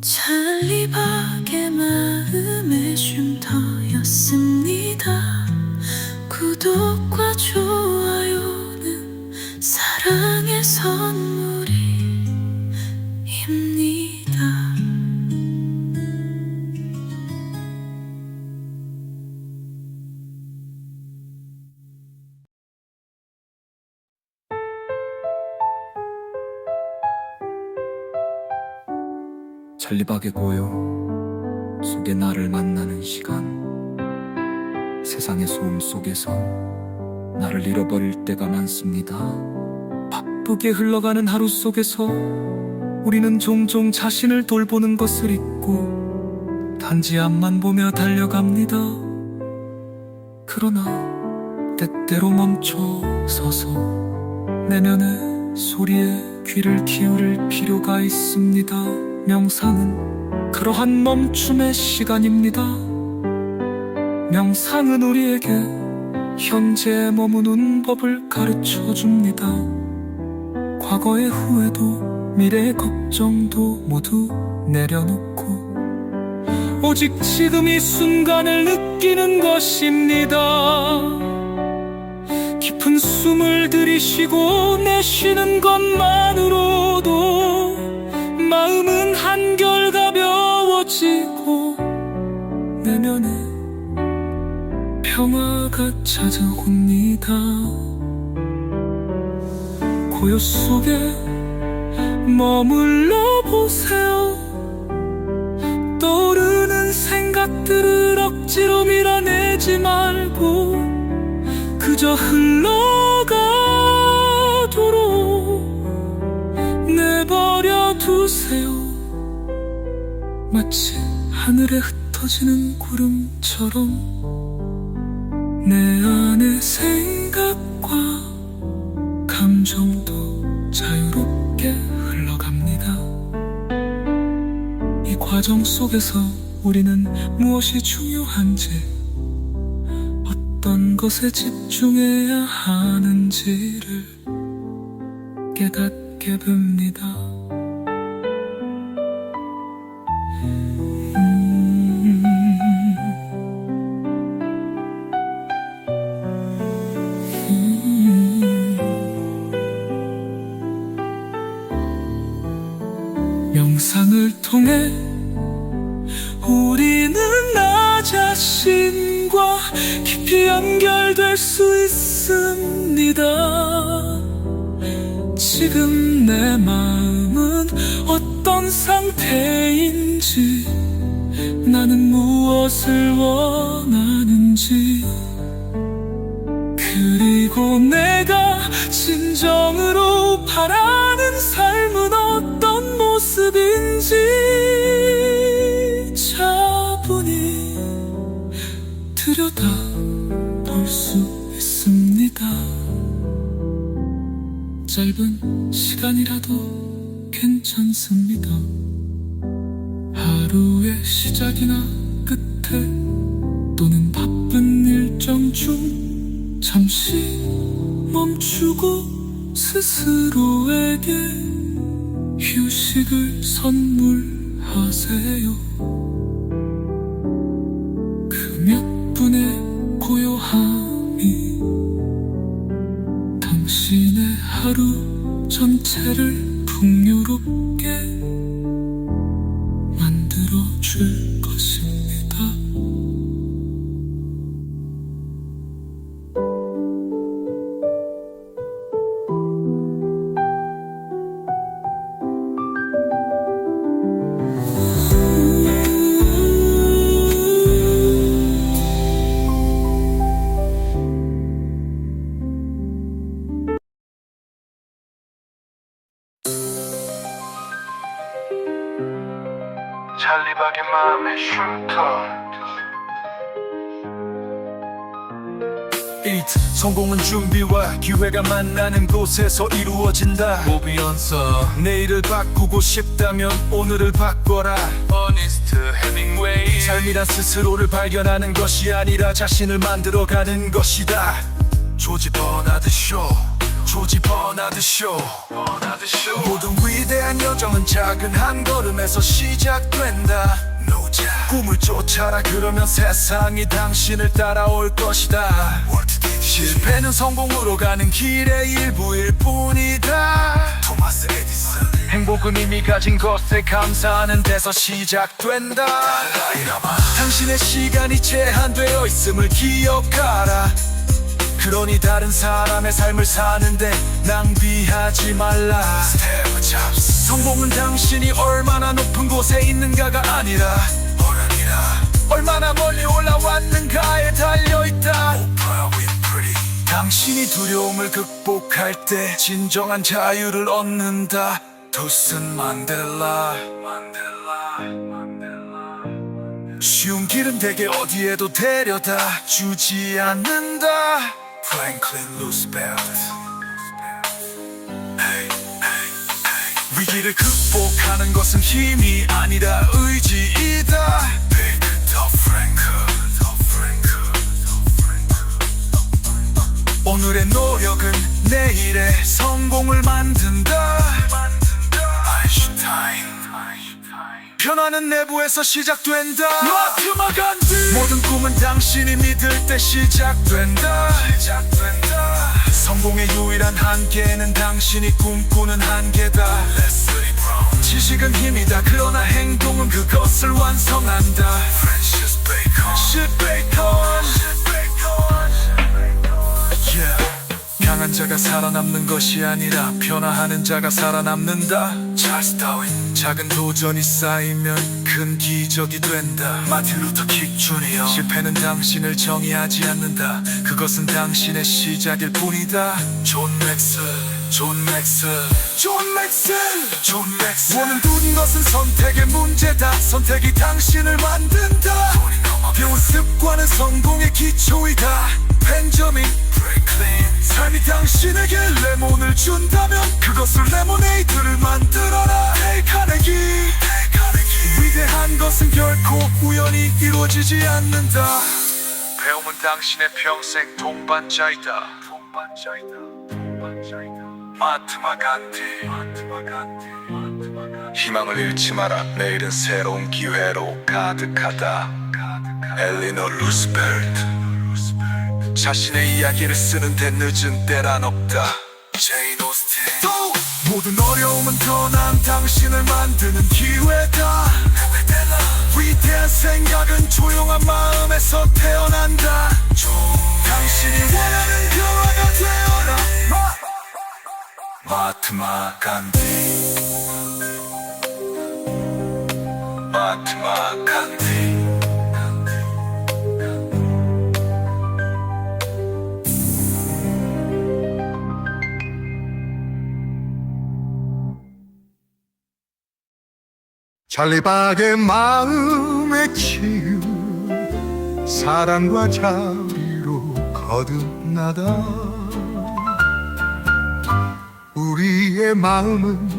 찰리박의 마음의 쉼터였습니다. 구독과 좋아요는 사랑의 선물입니다. 찰리박의 고요 속에 나를 만나는 시간, 세상의 소음 속에서 나를 잃어버릴 때가 많습니다. 바쁘게 흘러가는 하루 속에서 우리는 종종 자신을 돌보는 것을 잊고 단지 앞만 보며 달려갑니다. 그러나 때때로 멈춰 서서 내면의 소리에 귀를 기울일 필요가 있습니다. 명상은 그러한 멈춤의 시간입니다. 명상은 우리에게 현재에 머무는 법을 가르쳐 줍니다. 과거의 후회도 미래의 걱정도 모두 내려놓고 오직 지금 이 순간을 느끼는 것입니다. 깊은 숨을 들이쉬고 내쉬는 것만으로도 마음은 한결 가벼워지고 내면에 평화가 찾아옵니다. 고요 속에 머물러 보세요. 떠오르는 생각들을 억지로 밀어내지 말고 그저 흘러가도록 내버려 두세요. 마치 하늘에 흩어지는 구름처럼 내 안의 생각과 감정도 자유롭게 흘러갑니다. 이 과정 속에서 우리는 무엇이 중요한지, 어떤 것에 집중해야 하는지를 깨닫게 됩니다. 명상을 통해 우리는 나 자신과 깊이 연결될 수 있습니다. 지금 내 마음은 어떤 상태인지, 나는 무엇을 원하는지, 그리고 내가 진정으로 바라는 삶은 어떤 모습인지 차분히 들여다볼 수 있습니다. 짧은 시간이라도 괜찮습니다. 하루의 시작이나 끝에 또는 바쁜 일정 중 잠시 멈추고 스스로에게 휴식을 선물하세요. 그 몇 분의 고요함이 당신의 하루 전체를 풍요롭게 만들어줄 것입니다. 찰리박의 마음의 쉼터. 성공은 준비와 기회가 만나는 곳에서 이루어진다. 모비언서. 내일을 바꾸고 싶다면 오늘을 바꿔라. 어니스트 헤밍웨이. 삶이란 스스로를 발견하는 것이 아니라 자신을 만들어가는 것이다. 조지 버나드 쇼. 조지 버나드 쇼. 모든 위대한 여정은 작은 한 걸음에서 시작된다. 꿈을 쫓아라. 그러면 세상이 당신을 따라올 것이다. 실패는 성공으로 가는 길의 일부일 뿐이다. 토마스 에디슨. 행복은 이미 가진 것에 감사하는 데서 시작된다. 당신의 시간이 제한되어 있음을 기억하라. 그러니 다른 사람의 삶을 사는데 낭비하지 말라. 성공은 당신이 얼마나 높은 곳에 있는가가 아니라 얼마나 멀리 올라왔는가에 달려있다. 당신이 두려움을 극복할 때 진정한 자유를 얻는다. 넬슨 만델라. 쉬운 길은 대개 어디에도 데려다 주지 않는다. 프랭클린 루스벨트. 위기를 극복하는 것은 힘이 아니라 의지이다. 빅터 프랭클. 오늘의 노력은 내일의 성공을 만든다. 아인슈타인. 변화는 내부에서 시작된다. 마하트마 간디. 모든 꿈은 당신이 믿을 때 시작된다. 성공의 유일한 한계는 당신이 꿈꾸는 한계다. 지식은 힘이다. 그러나 행동은 그것을 완성한다. 프랜시스 베이컨. 강한 자가 살아남는 것이 아니라 변화하는 자가 살아남는다. 찰스 다윈. 작은 도전이 쌓이면 큰 기적이 된다. 마틴 루터 킹 주니어. 실패는 당신을 정의하지 않는다. 그것은 당신의 시작일 뿐이다. 존 맥스. 모든 것은 선택의 문제다. 선택이 당신을 만든다. 배운 습관은 성공의 기초이다. 벤저민 프랭클린. 삶이 당신에게 레몬을 준다면 그것을 레모네이드를 만들어라. 데일 카네기. 위대한 것은 결코 우연히 이루어지지 않는다. 배움은 당신의 평생 동반자이다. 마하트마 간디. 희망을 잃지 마라. 내일은 새로운 기회로 가득하다. 엘리노 루스벨트. 자신의 이야기를 쓰는데 늦은 때란 없다. 제인 오스틴. 또 모든 어려움은 변한 당신을 만드는 기회다. 위대한 생각은 조용한 마음에서 태어난다. 당신이 원하는 변화가 되어라. 마하트마 간디. 마하트마 간디. 찰리박의 마음의 치유 사랑과 자비로 거듭나다. 우리의 마음은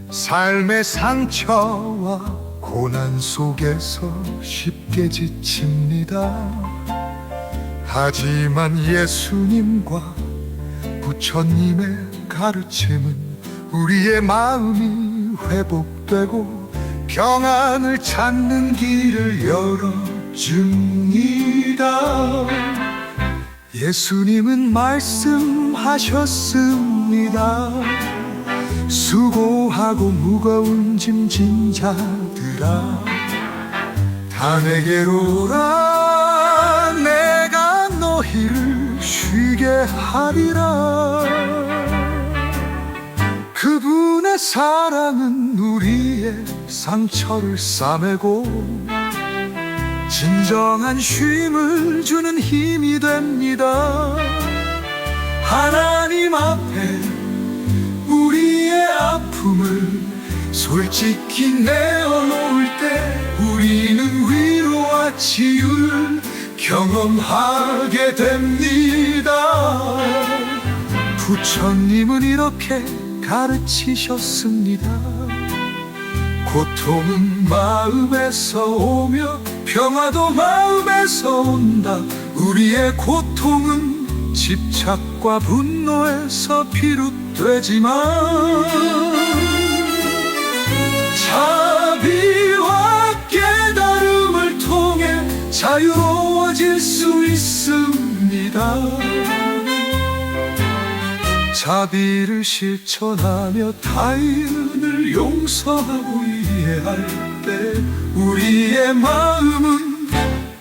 삶의 상처와 고난 속에서 쉽게 지칩니다. 하지만 예수님과 부처님의 가르침은 우리의 마음이 회복되고 평안을 찾는 길을 열어줍니다. 예수님은 말씀하셨습니다. 수고하고 무거운 짐진 자들아 다 내게로 오라. 내가 너희를 쉬게 하리라. 그분의 사랑은 우리의 상처를 싸매고 진정한 쉼을 주는 힘이 됩니다. 하나님 앞에 우리의 아픔을 솔직히 내어놓을 때 우리는 위로와 치유를 경험하게 됩니다. 부처님은 이렇게 가르치셨습니다. 고통은 마음에서 오며 평화도 마음에서 온다. 우리의 고통은 집착과 분노에서 비롯되지만 자비와 깨달음을 통해 자유로워질 수 있습니다. 자비를 실천하며 타인을 용서하고 이해할 때 우리의 마음은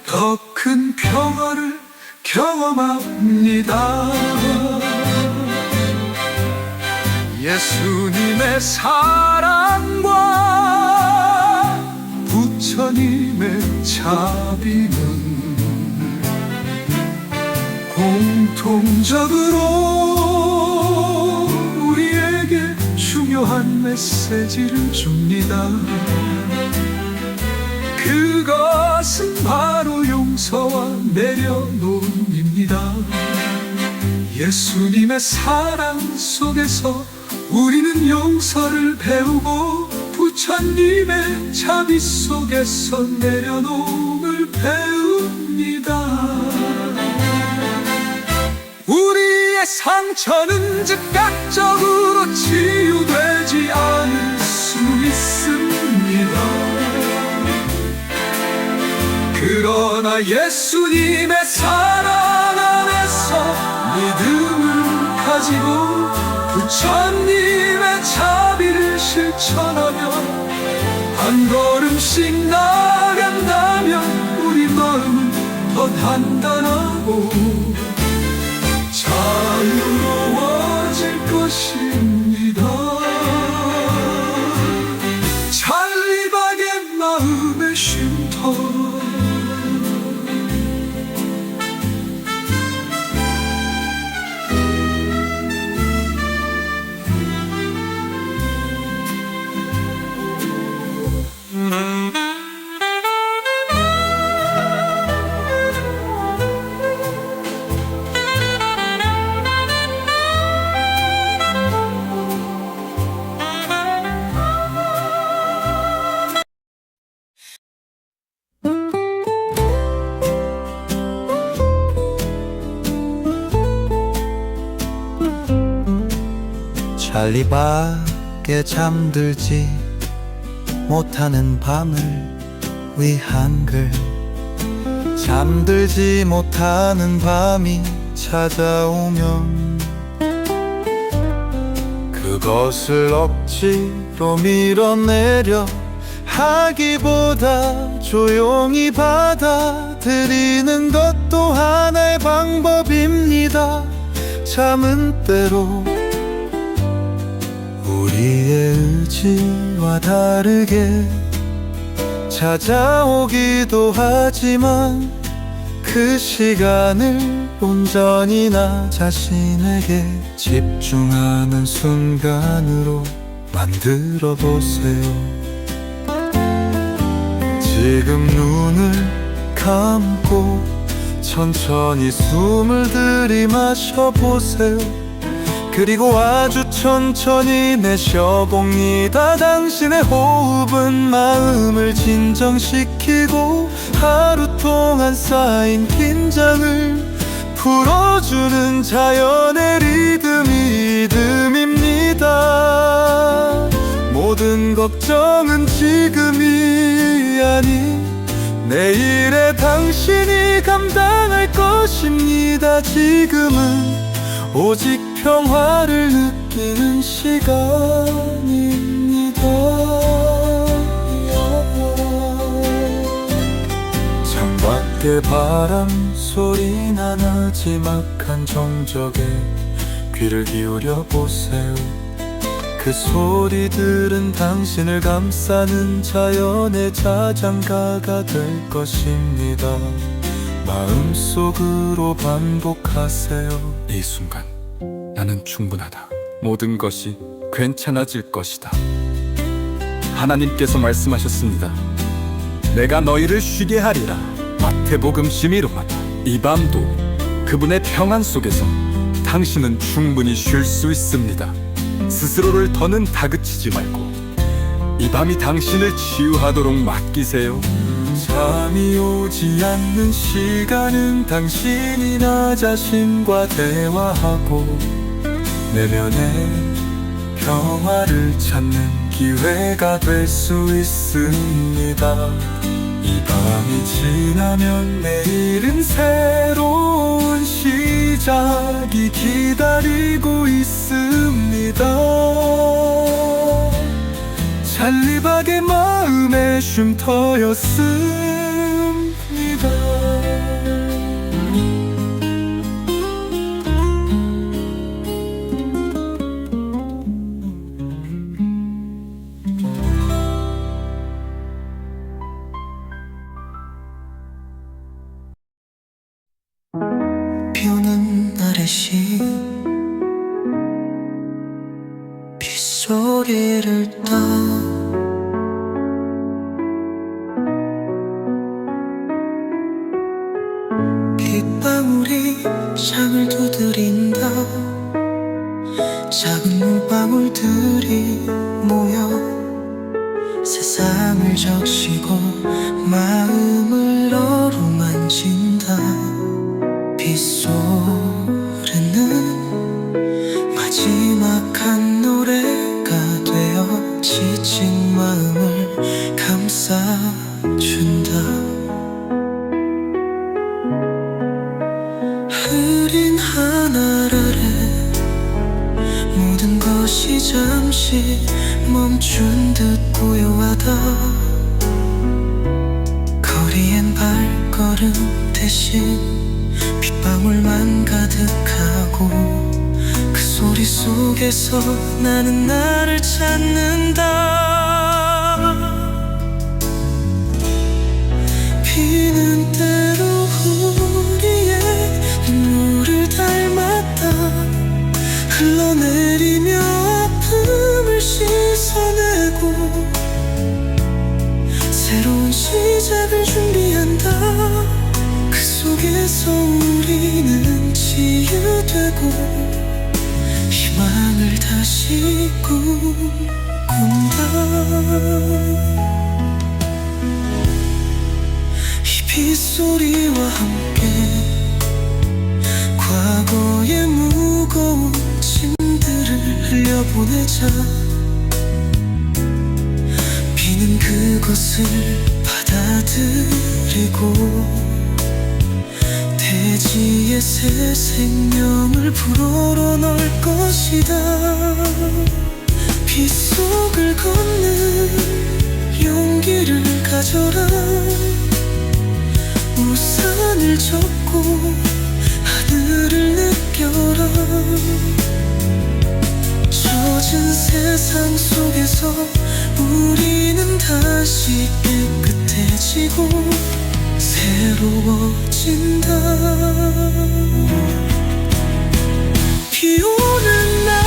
더 큰 평화를 경험합니다. 예수님의 사랑과 부처님의 자비는 공통적으로 우리에게 중요한 메시지를 줍니다. 그것은 바로 용서와 내려놓음입니다. 예수님의 사랑 속에서 우리는 용서를 배우고 부처님의 자비 속에서 내려놓음을 배웁니다. 우리의 상처는 즉각적으로 치유되지 않을 수 있습니다. 그러나 예수님의 사랑 안에서 믿음을 가지고 부처님의 자비를 실천하며 한 걸음씩 나아간다면 우리 마음은 더 단단하고 자유로워집니다. 찰리밖에 잠들지 못하는 밤을 위한 글. 잠들지 못하는 밤이 찾아오면 그것을 억지로 밀어내려 하기보다 조용히 받아들이는 것도 하나의 방법입니다. 잠은 때로 우리의 의지와 다르게 찾아오기도 하지만 그 시간을 온전히 나 자신에게 집중하는 순간으로 만들어 보세요. 지금 눈을 감고 천천히 숨을 들이마셔 보세요. 그리고 아주 천천히 내쉬어봅니다. 당신의 호흡은 마음을 진정시키고 하루 동안 쌓인 긴장을 풀어주는 자연의 리듬입니다. 모든 걱정은 지금이 아닌 내일의 당신이 감당할 것입니다. 지금은 오직 평화를 느끼는 시간입니다. 창밖에 바람 소리나 나지막한 정적에 귀를 기울여 보세요. 그 소리들은 당신을 감싸는 자연의 자장가가 될 것입니다. 마음속으로 반복하세요. 이 순간 나는 충분하다. 모든 것이 괜찮아질 것이다. 하나님께서 말씀하셨습니다. 내가 너희를 쉬게 하리라. 마태복음 11장. 이 밤도 그분의 평안 속에서 당신은 충분히 쉴 수 있습니다. 스스로를 더는 다그치지 말고 이 밤이 당신을 치유하도록 맡기세요. 잠이 오지 않는 시간은 당신이 나 자신과 대화하고 내면의 평화를 찾는 기회가 될 수 있습니다. 이 밤이 지나면 내일은 새로운 시작이 기다리고 있습니다. 찰리박의 마음의 쉼터였습니다. 비오는 날의 빗소리를 따 빗방울이 창을 두드린다. 작은 물방울들이 모여 세상을 적시고 마음을 어루만진다. 빗소리는 마지막 한 노래가 되어 지친 마음을 감싸준다. 흐린 하늘 아래 모든 것이 잠시 멈춘 듯 고요하다. 거리엔 발걸음 대신 빗방울만 가득하고 그 소리 속에서 나는 나를 찾는다. 비는 때로 우리의 눈물을 닮았다. 흘러내리며 아픔을 씻어내고 새로운 시작을 준비한다. 그 속에서 우리는 치유되고 희망을 다시 꿈꾼다. 이 빗소리와 함께 과거의 무거운 짐들을 흘려보내 가자. 비는 그것을 받아들이고 대지에 새 생명을 불어넣을 것이다. 빗속을 걷는 용기를 가져라. 우산을 접고 하늘을 느껴라. 젖은 세상 속에서 우리는 다시 깨끗해지고 새로워진다. 비 오는 날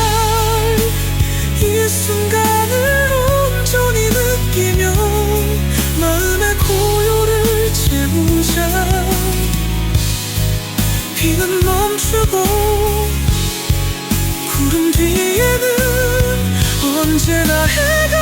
이 순간을 온전히 느끼며 마음의 고요를 채우자. 비는 멈추고 구름 뒤에는 언제나 해가